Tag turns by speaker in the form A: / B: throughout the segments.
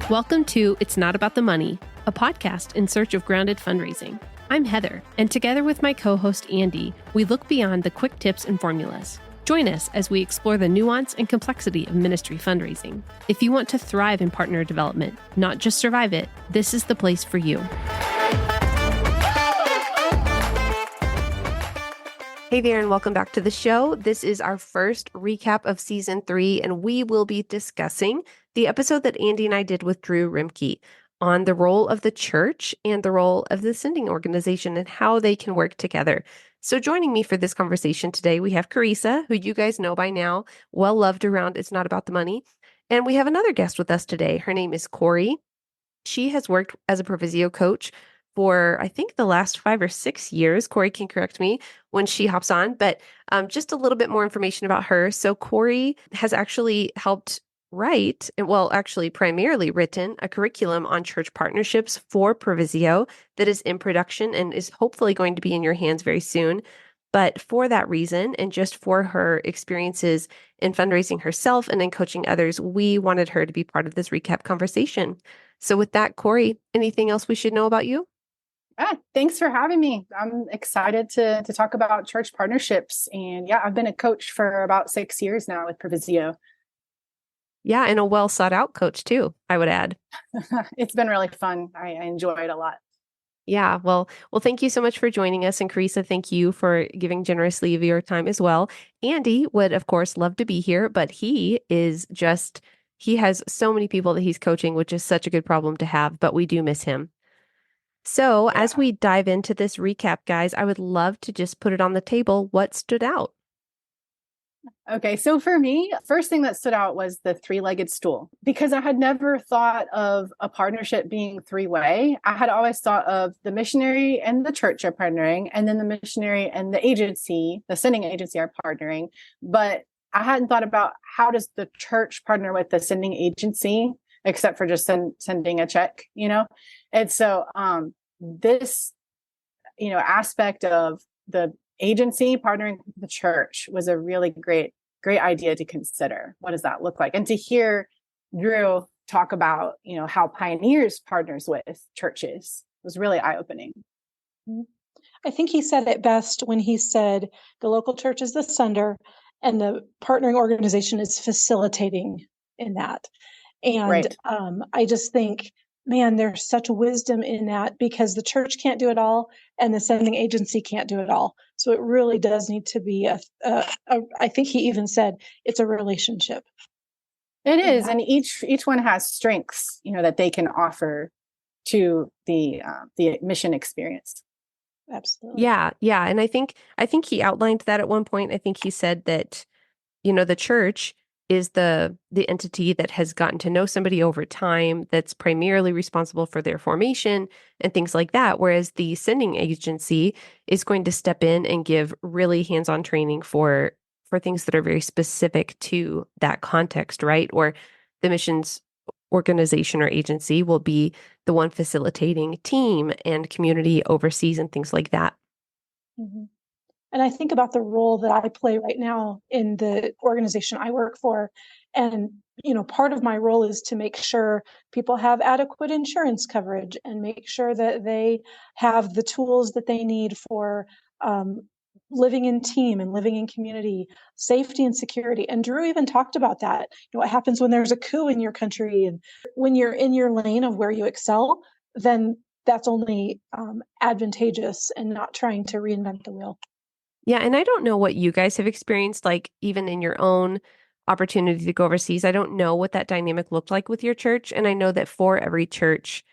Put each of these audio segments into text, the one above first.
A: Welcome to It's Not About the Money, a podcast in search of grounded fundraising. I'm Heather, and together with my co-host Andy, we look beyond the quick tips and formulas. Join us as we explore the nuance and complexity of ministry fundraising. If you want to thrive in partner development, not just survive it, this is the place for you. Hey there, and welcome back to the show. This is our first recap of season 3, and we will be discussing the episode that Andy and I did with Drew Remke on the role of the church and the role of the sending organization and how they can work together. So joining me for this conversation today, we have Corrie, who you guys know by now, well loved around It's Not About the Money. And we have another guest with us today. Her name is Corrie. She has worked as a Provisio coach for, I think, the last 5 or 6 years. Corrie can correct me when she hops on, but just a little bit more information about her. So Corrie has actually helped write, well, actually primarily written a curriculum on church partnerships for Provisio that is in production and is hopefully going to be in your hands very soon. But for that reason, and just for her experiences in fundraising herself and in coaching others, we wanted her to be part of this recap conversation. So with that, Corrie, anything else we should know about you?
B: Thanks for having me. I'm excited to talk about church partnerships. And yeah, I've been a coach for about 6 years now with Provisio.
A: Yeah, and a well sought out coach too, I would add.
B: It's been really fun. I enjoy it a lot.
A: Yeah, well, thank you so much for joining us. And Carissa, thank you for giving generously of your time as well. Andy would, of course, love to be here, but he has so many people that he's coaching, which is such a good problem to have, but we do miss him. So as we dive into this recap, guys, I would love to just put it on the table. What stood out?
B: Okay, so for me, first thing that stood out was the three-legged stool, because I had never thought of a partnership being three-way. I had always thought of the missionary and the church are partnering, and then the missionary and the agency, the sending agency, are partnering. But I hadn't thought about how does the church partner with the sending agency, except for just sending a check, And so this, aspect of the agency partnering with the church was a really great idea to consider. What does that look like? And to hear Drew talk about, how Pioneers partners with churches was really eye-opening.
C: I think he said it best when he said the local church is the sender and the partnering organization is facilitating in that. And
B: right.
C: I just think, man, there's such wisdom in that, because the church can't do it all and the sending agency can't do it all. So it really does need to be I think he even said it's a relationship.
B: It is. And each one has strengths, that they can offer to the mission experience.
C: Absolutely.
A: Yeah. And I think he outlined that at one point. I think he said that, the church is the entity that has gotten to know somebody over time, that's primarily responsible for their formation and things like that. Whereas the sending agency is going to step in and give really hands-on training for things that are very specific to that context, right? Or the missions organization or agency will be the one facilitating team and community overseas and things like that.
C: Mm-hmm. And I think about the role that I play right now in the organization I work for. And, part of my role is to make sure people have adequate insurance coverage and make sure that they have the tools that they need for living in team and living in community, safety and security. And Drew even talked about that. What happens when there's a coup in your country, and when you're in your lane of where you excel, then that's only advantageous and not trying to reinvent the wheel.
A: Yeah, and I don't know what you guys have experienced, like even in your own opportunity to go overseas. I don't know what that dynamic looked like with your church. And I know that for every church,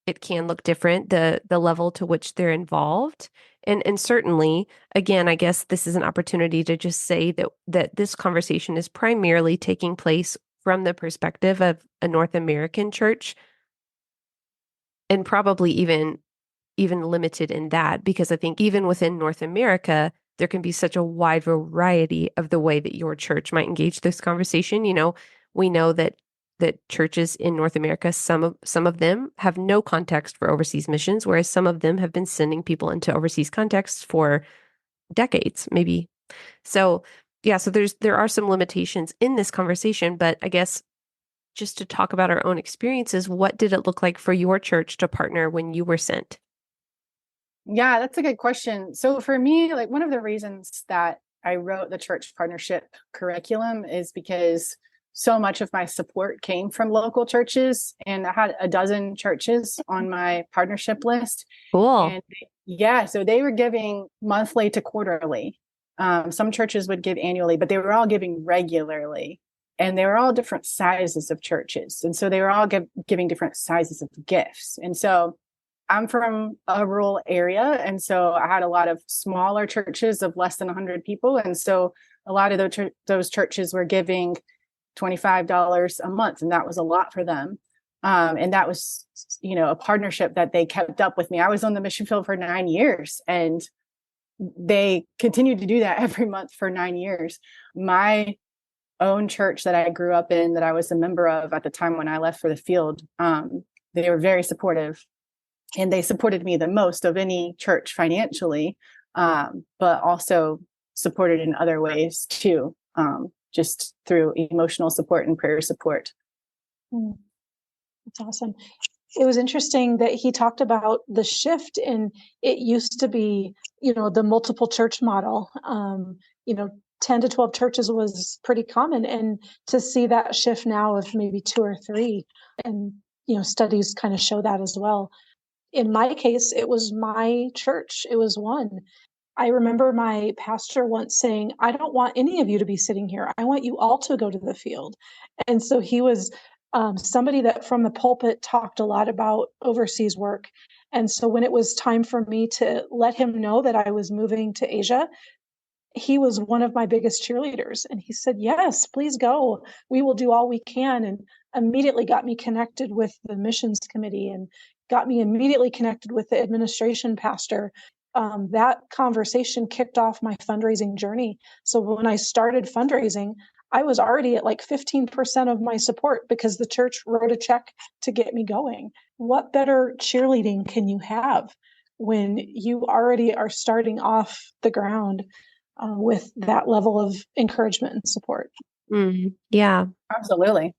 A: it can look different, the level to which they're involved. And certainly, again, I guess this is an opportunity to just say that this conversation is primarily taking place from the perspective of a North American church, and probably even limited in that, because I think even within North America, there can be such a wide variety of the way that your church might engage this conversation. We know that churches in North America, some of them have no context for overseas missions, whereas some of them have been sending people into overseas contexts for decades, maybe. So yeah, so there are some limitations in this conversation, but I guess just to talk about our own experiences, what did it look like for your church to partner when you were sent?
B: Yeah, that's a good question. So for me, like one of the reasons that I wrote the church partnership curriculum is because so much of my support came from local churches, and I had a dozen churches on my partnership list.
A: Cool.
B: And yeah, so they were giving monthly to quarterly. Some churches would give annually, but they were all giving regularly. And they were all different sizes of churches. And so they were all giving different sizes of gifts. And so I'm from a rural area. And so I had a lot of smaller churches of less than 100 people. And so a lot of those churches were giving $25 a month. And that was a lot for them. And that was, a partnership that they kept up with me. I was on the mission field for 9 years, and they continued to do that every month for 9 years. My own church that I grew up in, that I was a member of at the time when I left for the field, they were very supportive, and they supported me the most of any church financially, but also supported in other ways too, just through emotional support and prayer support.
C: That's awesome. It was interesting that he talked about the shift in, it used to be, the multiple church model, 10 to 12 churches was pretty common. And to see that shift now of maybe 2 or 3, and, studies kind of show that as well. In my case, it was my church. It was one. I remember my pastor once saying, I don't want any of you to be sitting here. I want you all to go to the field. And so he was somebody that from the pulpit talked a lot about overseas work. And so when it was time for me to let him know that I was moving to Asia, he was one of my biggest cheerleaders. And he said, yes, please go. We will do all we can. And immediately got me connected with the missions committee, and got me immediately connected with the administration pastor. That conversation kicked off my fundraising journey. So when I started fundraising, I was already at like 15% of my support because the church wrote a check to get me going. What better cheerleading can you have when you already are starting off the ground with that level of encouragement and support?
A: Yeah,
B: absolutely.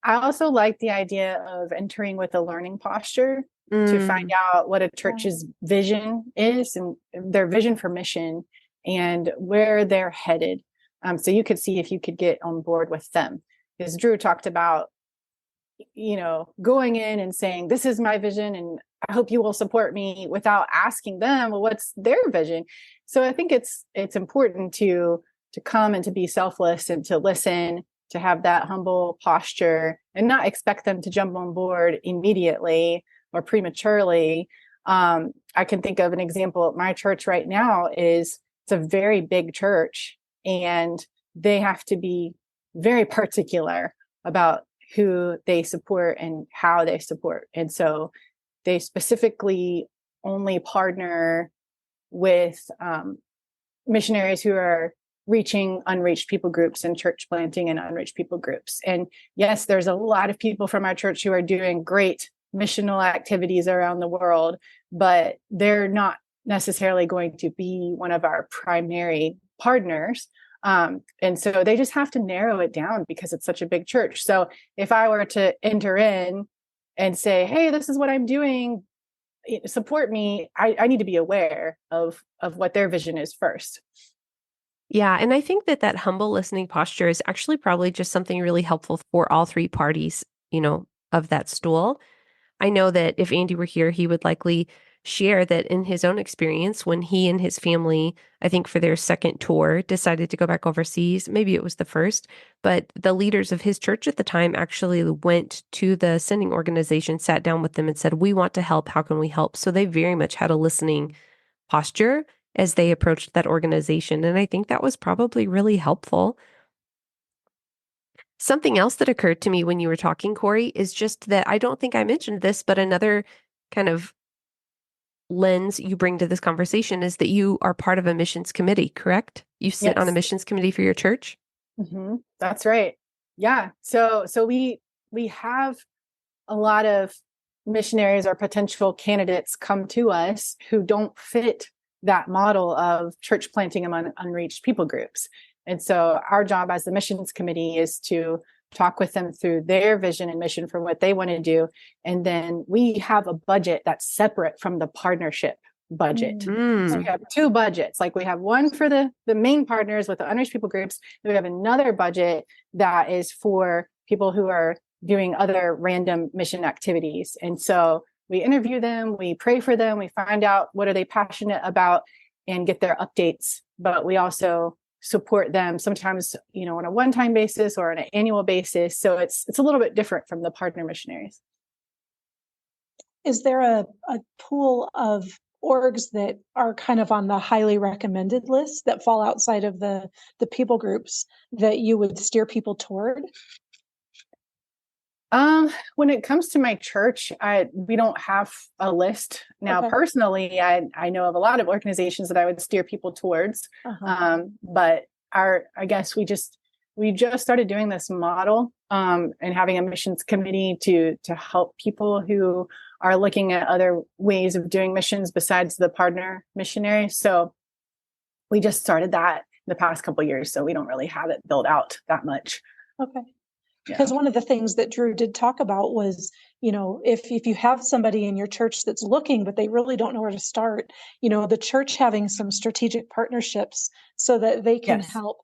B: I also like the idea of entering with a learning posture to find out what a church's vision is, and their vision for mission, and where they're headed. So you could see if you could get on board with them. Because Drew talked about, going in and saying, this is my vision, and I hope you will support me, without asking them, well, what's their vision? So I think it's important to come and to be selfless and to listen, to have that humble posture, and not expect them to jump on board immediately or prematurely. I can think of an example at my church right now. It's a very big church, and they have to be very particular about who they support and how they support. And so they specifically only partner with missionaries who are reaching unreached people groups, and church planting in unreached people groups. And yes, there's a lot of people from our church who are doing great missional activities around the world, but they're not necessarily going to be one of our primary partners. And so they just have to narrow it down because it's such a big church. So if I were to enter in and say, hey, this is what I'm doing, support me, I need to be aware of what their vision is first.
A: Yeah. And I think that humble listening posture is actually probably just something really helpful for all 3 parties, of that stool. I know that if Andy were here, he would likely share that in his own experience, when he and his family, I think for their second tour, decided to go back overseas, maybe it was the first, but the leaders of his church at the time actually went to the sending organization, sat down with them and said, we want to help. How can we help? So they very much had a listening posture as they approached that organization. And I think that was probably really helpful. Something else that occurred to me when you were talking, Corrie, is just that I don't think I mentioned this, but another kind of lens you bring to this conversation is that you are part of a missions committee, correct? You sit on a missions committee for your church?
B: Mm-hmm. That's right. Yeah. So we have a lot of missionaries or potential candidates come to us who don't fit that model of church planting among unreached people groups. And so our job as the missions committee is to talk with them through their vision and mission for what they want to do. And then we have a budget that's separate from the partnership budget. So we have two budgets. Like we have one for the main partners with the unreached people groups. Then we have another budget that is for people who are doing other random mission activities. And so we interview them, we pray for them, we find out what are they passionate about and get their updates. But we also support them sometimes, on a one-time basis or on an annual basis. So it's a little bit different from the partner missionaries.
C: Is there a pool of orgs that are kind of on the highly recommended list that fall outside of the people groups that you would steer people toward?
B: When it comes to my church, we don't have a list now. Okay. Personally, I know of a lot of organizations that I would steer people towards. But I guess we just started doing this model, and having a missions committee to help people who are looking at other ways of doing missions besides the partner missionary. So we just started that in the past couple of years. So we don't really have it built out that much.
C: Okay. Because one of the things that Drew did talk about was, if you have somebody in your church that's looking, but they really don't know where to start, the church having some strategic partnerships so that they can help.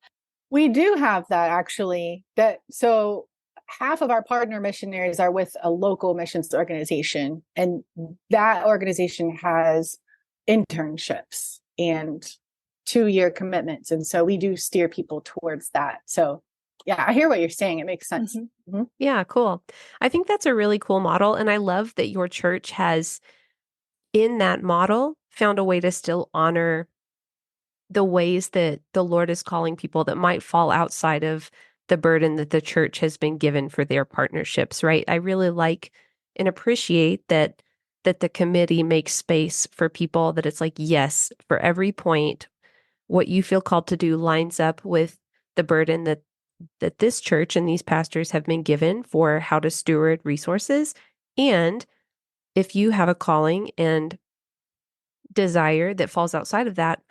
B: We do have that actually. So half of our partner missionaries are with a local missions organization, and that organization has internships and 2-year commitments. And so we do steer people towards that. So yeah, I hear what you're saying. It makes sense.
A: Mm-hmm. Yeah, cool. I think that's a really cool model. And I love that your church has, in that model, found a way to still honor the ways that the Lord is calling people that might fall outside of the burden that the church has been given for their partnerships, right? I really like and appreciate that the committee makes space for people, that it's like, yes, for every point, what you feel called to do lines up with the burden that this church and these pastors have been given for how to steward resources. And if you have a calling and desire that falls outside of that,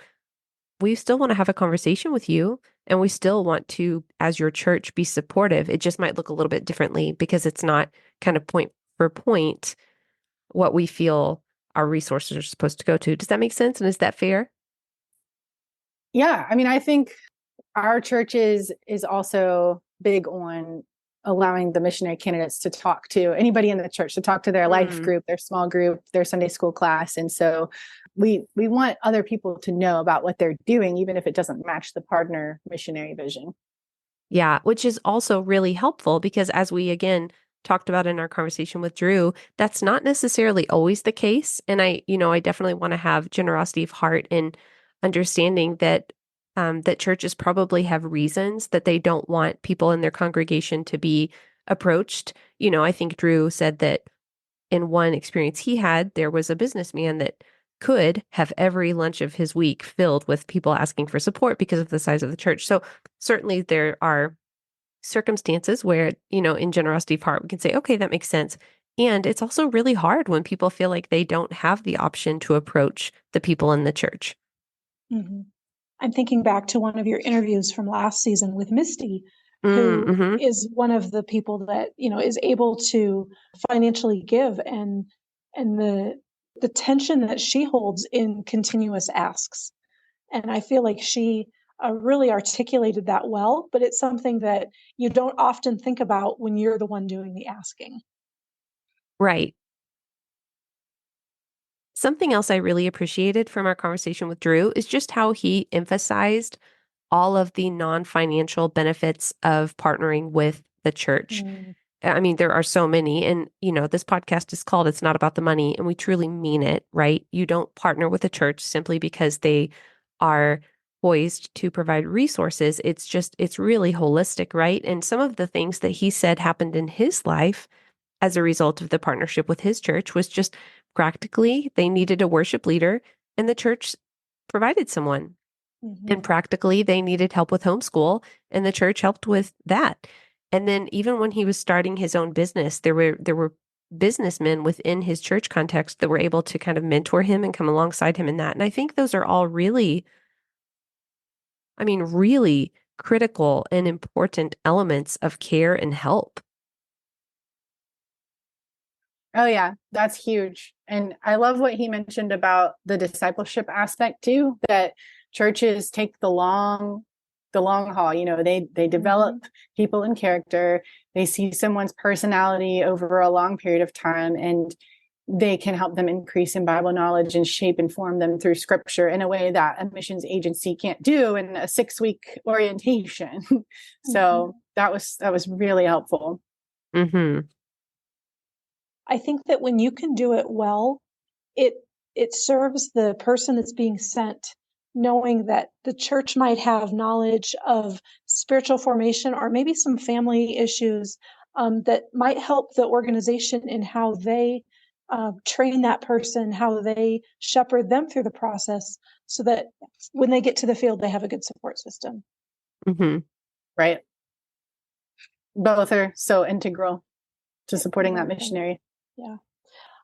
A: we still want to have a conversation with you, and we still want to, as your church, be supportive. It just might look a little bit differently because it's not kind of point for point what we feel our resources are supposed to go to. Does that make sense? And is that fair?
B: Yeah. I mean, I think our church is also big on allowing the missionary candidates to talk to anybody in the church, to talk to their life group, their small group, their Sunday school class. And so we want other people to know about what they're doing, even if it doesn't match the partner missionary vision.
A: Yeah, which is also really helpful because, as we again talked about in our conversation with Drew, that's not necessarily always the case. And I definitely want to have generosity of heart in understanding that that churches probably have reasons that they don't want people in their congregation to be approached. I think Drew said that in one experience he had, there was a businessman that could have every lunch of his week filled with people asking for support because of the size of the church. So certainly there are circumstances where, in generosity of heart, we can say, okay, that makes sense. And it's also really hard when people feel like they don't have the option to approach the people in the church.
C: Mm-hmm. I'm thinking back to one of your interviews from last season with Misty, who is one of the people that, is able to financially give, and the tension that she holds in continuous asks. And I feel like she really articulated that well, but it's something that you don't often think about when you're the one doing the asking.
A: Right. Something else I really appreciated from our conversation with Drew is just how he emphasized all of the non-financial benefits of partnering with the church. I mean, there are so many, and this podcast is called It's Not About the Money, and we truly mean it, right? You don't partner with a church simply because they are poised to provide resources. It's really holistic, right? And some of the things that he said happened in his life as a result of the partnership with his church was just practically they needed a worship leader, and the church provided someone. And practically they needed help with homeschool, and the church helped with that. And then even when he was starting his own business, there were businessmen within his church context that were able to kind of mentor him and come alongside him in that. And I think those are all really critical and important elements of care and help.
B: Oh yeah, that's huge. And I love what he mentioned about the discipleship aspect too, that churches take the long haul. They develop people in character, they see someone's personality over a long period of time, and they can help them increase in Bible knowledge and shape and form them through scripture in a way that a missions agency can't do in a 6-week orientation. So that was really helpful.
A: Mm-hmm.
C: I think that when you can do it well, it serves the person that's being sent, knowing that the church might have knowledge of spiritual formation or maybe some family issues that might help the organization in how they train that person, how they shepherd them through the process, so that when they get to the field, they have a good support system.
A: Mm-hmm.
B: Right. Both are so integral to supporting that missionary.
C: Yeah.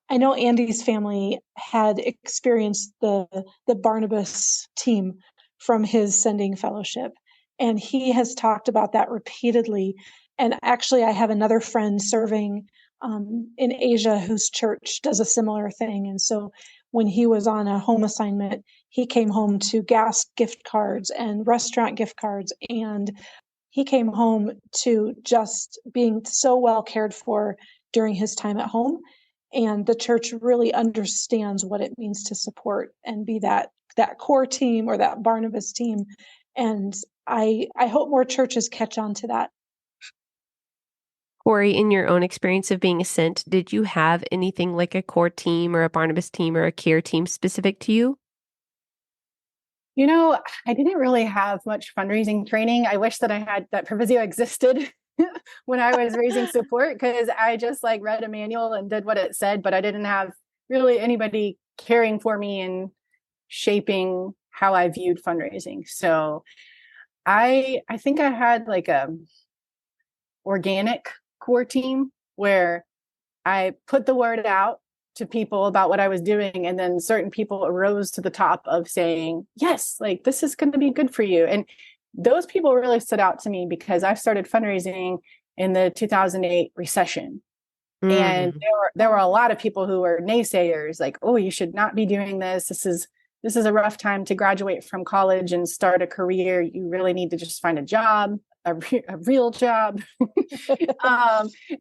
C: I know Andy's family had experienced the Barnabas team from his sending fellowship, and he has talked about that repeatedly. And actually, I have another friend serving in Asia whose church does a similar thing. And so when he was on a home assignment, he came home to gas gift cards and restaurant gift cards, and he came home to just being so well cared for during his time at home. And the church really understands what it means to support and be that core team or that Barnabas team. And I hope more churches catch on to that.
A: Corrie, in your own experience of being sent, did you have anything like a core team or a Barnabas team or a care team specific to you?
B: I didn't really have much fundraising training. I wish that I had that Provisio existed when I was raising support, because I just read a manual and did what it said, but I didn't have really anybody caring for me and shaping how I viewed fundraising. So I think I had a organic core team where I put the word out to people about what I was doing, and then certain people arose to the top of saying, yes, this is going to be good for you. And those people really stood out to me because I started fundraising in the 2008 recession. And there were a lot of people who were naysayers, oh, you should not be doing this. This is a rough time to graduate from college and start a career. You really need to just find a job, a real job.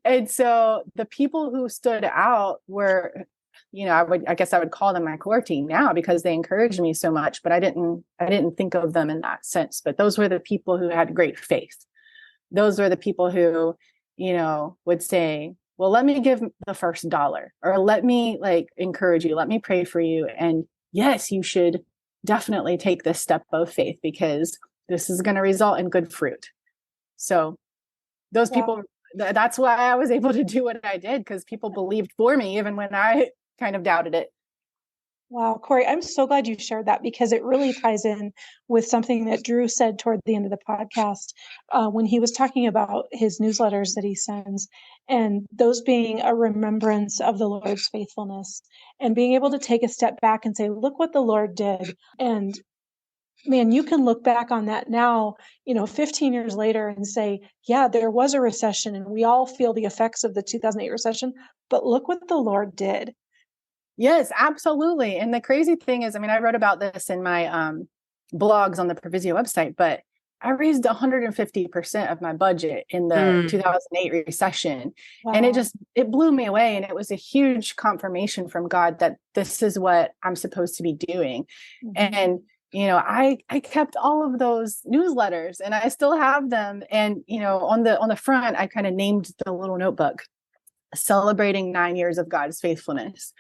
B: And so the people who stood out were, I guess I would call them my core team now, because they encouraged me so much, but I didn't think of them in that sense. But those were the people who had great faith. Those were the people who, would say, well, let me give the first dollar, or let me encourage you, let me pray for you. And yes, you should definitely take this step of faith, because this is going to result in good fruit. So those people, that's why I was able to do what I did, because people believed for me, even when I kind of doubted it.
C: Wow, Corrie, I'm so glad you shared that, because it really ties in with something that Drew said toward the end of the podcast when he was talking about his newsletters that he sends, and those being a remembrance of the Lord's faithfulness, and being able to take a step back and say, look what the Lord did. And man, you can look back on that now, 15 years later, and say, yeah, there was a recession and we all feel the effects of the 2008 recession, but look what the Lord did.
B: Yes, absolutely. And the crazy thing is, I wrote about this in my blogs on the Provisio website, but I raised 150% of my budget in the 2008 recession. Wow. And it blew me away. And it was a huge confirmation from God that this is what I'm supposed to be doing. Mm-hmm. And, I kept all of those newsletters, and I still have them. And, on the front, I kind of named the little notebook, Celebrating 9 Years of God's Faithfulness.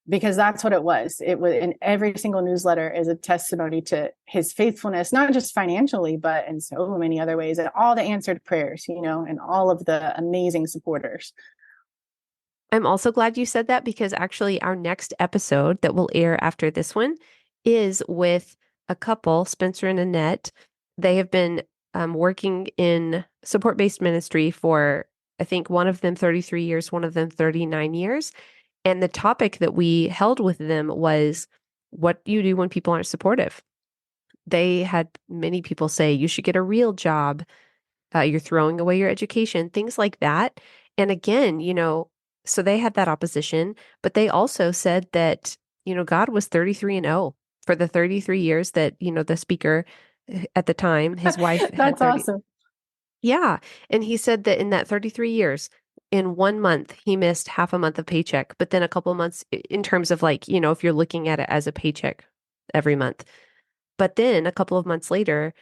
B: Because that's what it was. It was, in every single newsletter is a testimony to his faithfulness, not just financially, but in so many other ways, and all the answered prayers, and all of the amazing supporters.
A: I'm also glad you said that, because actually our next episode that will air after this one is with a couple, Spencer and Annette. They have been working in support-based ministry for, I think, one of them 33 years, one of them 39 years. And the topic that we held with them was what you do when people aren't supportive. they had many people say, you should get a real job. You're throwing away your education, things like that. And again, so they had that opposition, but they also said that, God was 33 and 0 for the 33 years that, the speaker at the time, his wife had
B: That's
A: 30.
B: awesome.
A: Yeah. And he said that in that 33 years, in 1 month, he missed half a month of paycheck, but then a couple of months in terms of like, if you're looking at it as a paycheck every month. But then a couple of months later,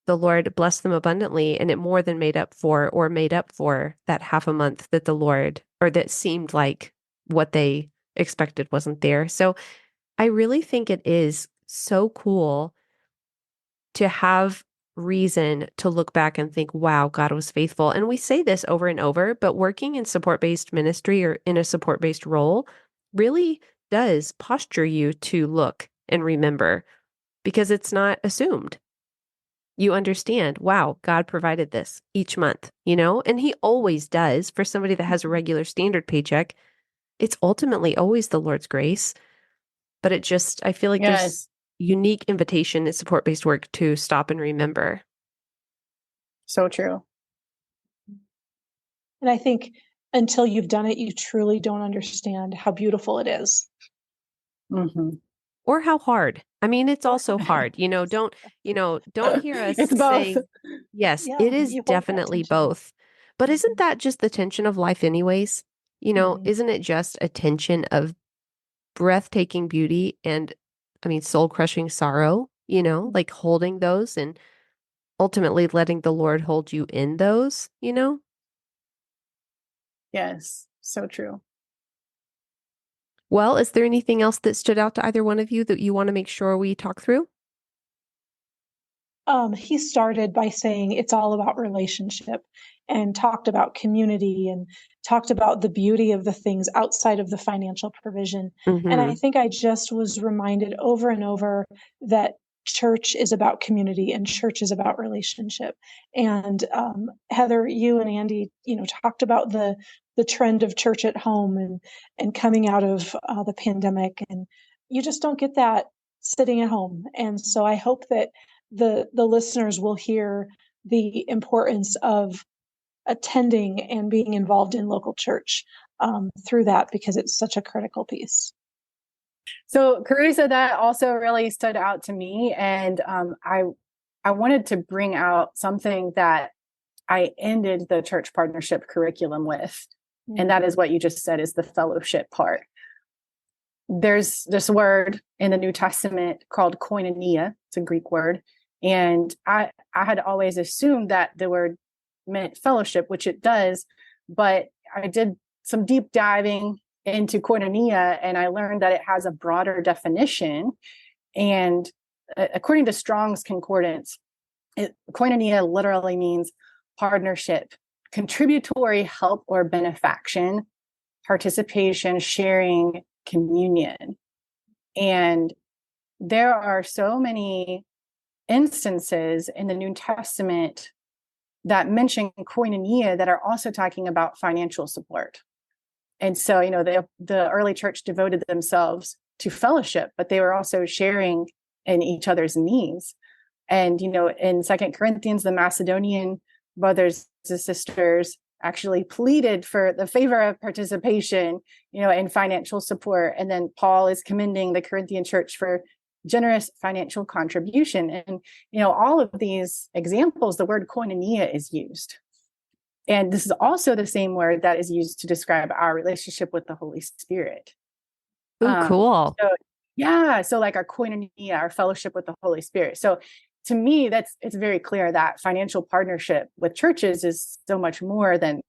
A: the Lord blessed them abundantly, and it more than made up for that half a month that the Lord, or that seemed like what they expected wasn't there. So I really think it is so cool to have reason to look back and think, wow, God was faithful. And we say this over and over, but working in support-based ministry or in a support-based role really does posture you to look and remember because it's not assumed. You understand, wow, God provided this each month, and he always does for somebody that has a regular standard paycheck. It's ultimately always the Lord's grace, but I feel like there's
B: Yes,
A: unique invitation in support-based work to stop and remember.
B: so true.
C: And I think until you've done it, you truly don't understand how beautiful it is.
B: Hmm.
A: Or how hard. I mean, it's also hard. Don't hear us
B: It's both.
A: saying, yes,
C: Yeah,
A: it is
C: you hold that
A: definitely
C: tension.
A: both. But isn't that just the tension of life anyways?
C: Mhm.
A: Isn't it just a tension of breathtaking beauty and, I mean, soul-crushing sorrow, like holding those and ultimately letting the Lord hold you in those?
B: Yes, so true.
A: Well, is there anything else that stood out to either one of you that you want to make sure we talk through?
C: He started by saying it's all about relationship and talked about community and talked about the beauty of the things outside of the financial provision. And I
A: Mm-hmm.
C: think I just was reminded over and over that church is about community and church is about relationship. And Heather, you and Andy, talked about the trend of church at home and coming out of the pandemic, and you just don't get that sitting at home. And so I hope that the listeners will hear the importance of attending and being involved in local church through that, because it's such a critical piece.
B: So Corrie said that also really stood out to me, and I wanted to bring out something that I ended the church partnership curriculum with, and that is what you just said is the fellowship part. There's this word in the New Testament called koinonia. It's a Greek word, and I had always assumed that the word meant fellowship, which it does, but I did some deep diving into koinonia, and I learned that it has a broader definition. And according to Strong's Concordance, koinonia literally means partnership, contributory help or benefaction, participation, sharing, communion. And there are so many instances in the New Testament that mention koinonia that are also talking about financial support. And so, the early church devoted themselves to fellowship, but they were also sharing in each other's needs. And, in Second Corinthians, the Macedonian brothers and sisters actually pleaded for the favor of participation, in financial support. And then Paul is commending the Corinthian church for generous financial contribution. And, all of these examples, the word koinonia is used. And this is also the same word that is used to describe our relationship with the Holy Spirit.
A: Ooh, cool.
B: So yeah, so like our koinonia, our fellowship with the Holy Spirit. So to me, it's very clear that financial partnership with churches is so much more than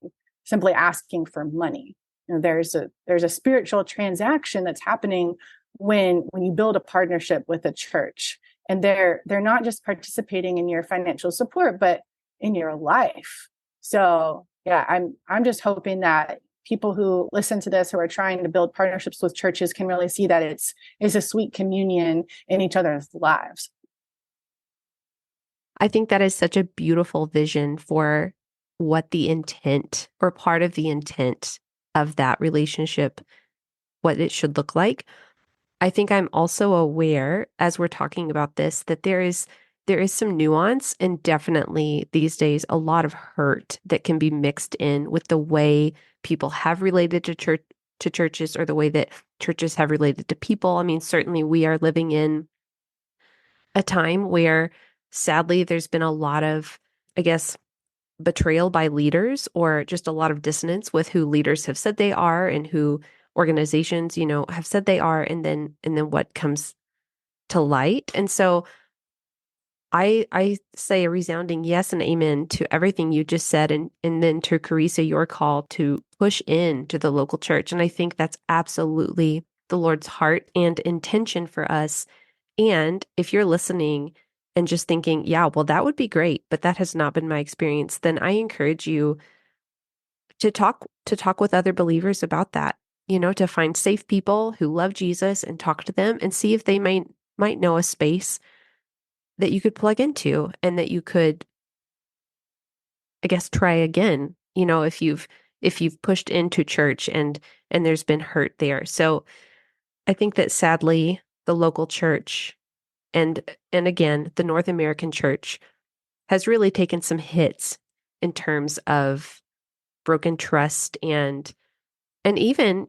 B: simply asking for money. There's a spiritual transaction that's happening when you build a partnership with a church, and they're not just participating in your financial support, but in your life. So yeah, I'm just hoping that people who listen to this who are trying to build partnerships with churches can really see that it's a sweet communion in each other's lives.
A: I think that is such a beautiful vision for what the intent or part of the intent of that relationship, what it should look like. I think I'm also aware, as we're talking about this, that there is some nuance and definitely these days a lot of hurt that can be mixed in with the way people have related to churches or the way that churches have related to people. I mean, certainly we are living in a time where sadly there's been a lot of, I guess, betrayal by leaders or just a lot of dissonance with who leaders have said they are and who organizations, have said they are, and then what comes to light. And so I say a resounding yes and amen to everything you just said, and then to Carissa, your call to push in to the local church. And I think that's absolutely the Lord's heart and intention for us. And if you're listening and just thinking, yeah, well, that would be great, but that has not been my experience, then I encourage you to talk with other believers about that, to find safe people who love Jesus and talk to them and see if they might know a space that you could plug into and that you could, I guess, try again, if you've pushed into church and there's been hurt there. So I think that sadly the local church and again the North American church has really taken some hits in terms of broken trust and even,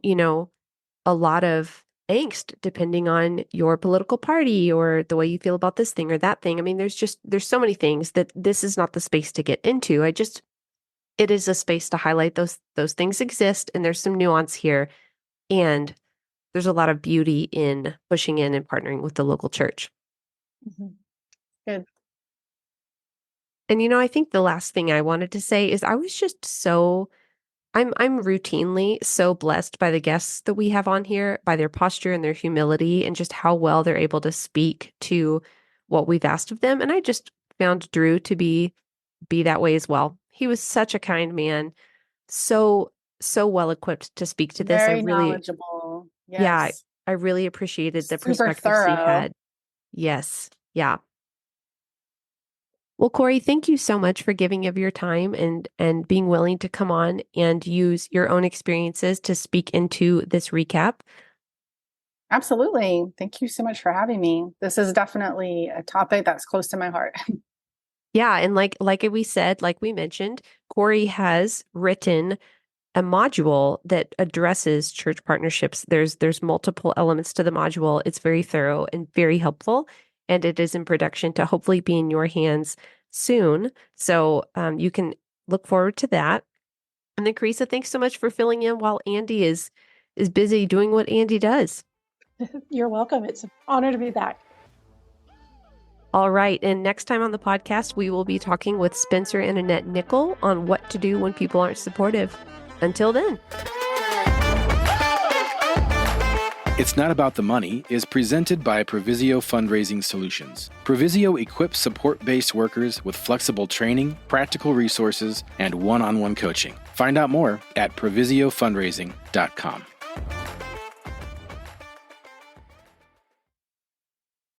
A: a lot of angst depending on your political party or the way you feel about this thing or that thing. I mean, there's so many things that this is not the space to get into. It is a space to highlight those things exist, and there's some nuance here, and there's a lot of beauty in pushing in and partnering with the local church.
B: Mm-hmm. Good.
A: And I think the last thing I wanted to say is I was just I'm routinely so blessed by the guests that we have on here, by their posture and their humility and just how well they're able to speak to what we've asked of them. And I just found Drew to be that way as well. He was such a kind man, so well equipped to speak to this.
B: Very knowledgeable. Yes.
A: Yeah, I really appreciated the
B: Super
A: perspectives he
B: thorough.
A: had. Yes. Yeah. Well, Corrie, thank you so much for giving of your time and being willing to come on and use your own experiences to speak into this recap.
B: Absolutely. Thank you so much for having me. This is definitely a topic that's close to my heart.
A: Yeah, and like we said, like we mentioned, Corrie has written a module that addresses church partnerships. There's multiple elements to the module. It's very thorough and very helpful, and it is in production to hopefully be in your hands soon. So you can look forward to that. And then Carissa, thanks so much for filling in while Andy is busy doing what Andy does.
C: You're welcome. It's an honor to be back.
A: All right. And next time on the podcast, we will be talking with Spencer and Annette Nickel on what to do when people aren't supportive. Until then.
D: It's Not About the Money is presented by Provisio Fundraising Solutions. Provisio equips support-based workers with flexible training, practical resources, and one-on-one coaching. Find out more at provisiofundraising.com.